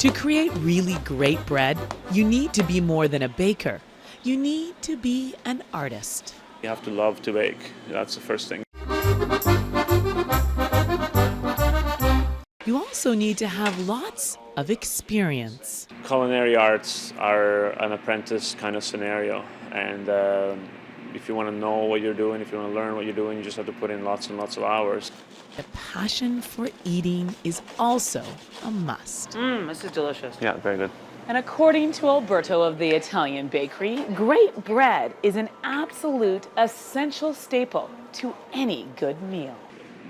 To create really great bread, you need to be more than a baker. You need to be an artist. You have to love to bake. That's the first thing. You also need to have lots of experience. Culinary arts are an apprentice kind of scenario, and if you want to know what you're doing, if you want to learn what you're doing, you just have to put in lots and lots of hours. The passion for eating is also a must. This is delicious. Yeah, very good. And according to Alberto of the Italian bakery, great bread is an absolute essential staple to any good meal.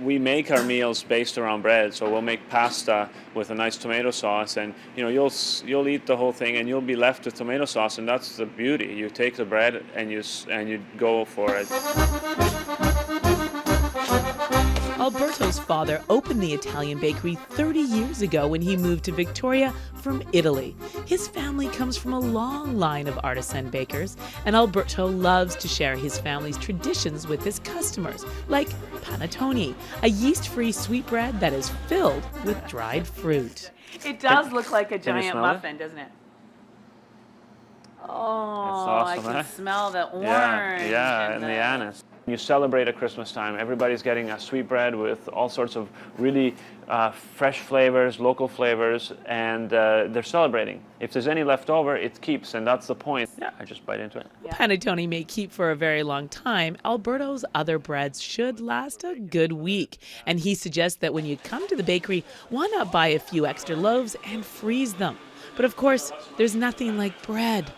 We make our meals based around bread, so we'll make pasta with a nice tomato sauce, and you'll eat the whole thing, and you'll be left with tomato sauce, and that's the beauty. You take the bread and you go for it. Alberto's father opened the Italian bakery 30 years ago when he moved to Victoria from Italy. His family comes from a long line of artisan bakers, and Alberto loves to share his family's traditions with his customers, like panettone, a yeast-free sweetbread that is filled with dried fruit. It does look like a Can you giant smell it? muffin, doesn't it? Oh, awesome, I can huh? smell the orange. Yeah, and the anise. You celebrate at Christmas time, everybody's getting a sweetbread with all sorts of really fresh flavors, local flavors, and they're celebrating. If there's any left over, it keeps, and that's the point. Yeah, I just bite into it. Panettone may keep for a very long time. Alberto's other breads should last a good week. And he suggests that when you come to the bakery, why not buy a few extra loaves and freeze them? But of course, there's nothing like bread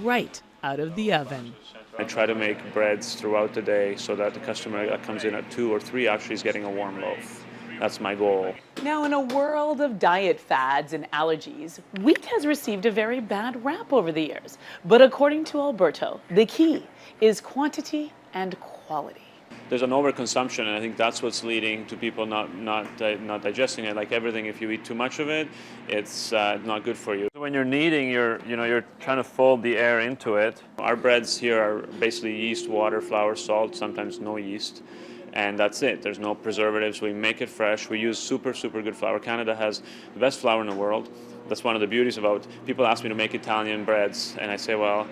right out of the oven. I try to make breads throughout the day so that the customer that comes in at 2 or 3 actually is getting a warm loaf. That's my goal. Now, in a world of diet fads and allergies, wheat has received a very bad rap over the years. But according to Alberto, the key is quantity and quality. There's an overconsumption, and I think that's what's leading to people not digesting it. Like everything, if you eat too much of it, it's not good for you. When you're kneading, you're trying to fold the air into it. Our breads here are basically yeast, water, flour, salt, sometimes no yeast, and that's it. There's no preservatives. We make it fresh. We use super good flour. Canada has the best flour in the world. That's one of the beauties about people ask me to make Italian breads, and I say, well,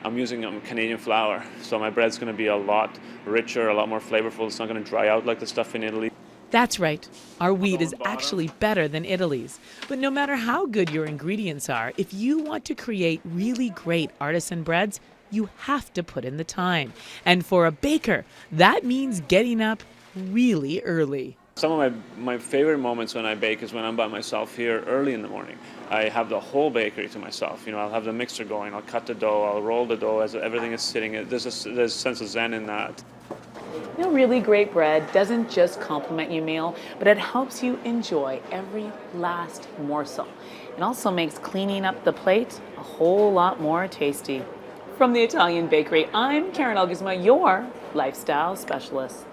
I'm using Canadian flour, so my bread's going to be a lot richer, a lot more flavorful. It's not going to dry out like the stuff in Italy. That's right. Our wheat is actually better than Italy's. But no matter how good your ingredients are, if you want to create really great artisan breads, you have to put in the time. And for a baker, that means getting up really early. Some of my favorite moments when I bake is when I'm by myself here early in the morning. I have the whole bakery to myself. I'll have the mixer going, I'll cut the dough, I'll roll the dough as everything is sitting. There's a sense of zen in that. Really great bread doesn't just complement your meal, but it helps you enjoy every last morsel. It also makes cleaning up the plate a whole lot more tasty. From the Italian bakery, I'm Karen Algusma, your lifestyle specialist.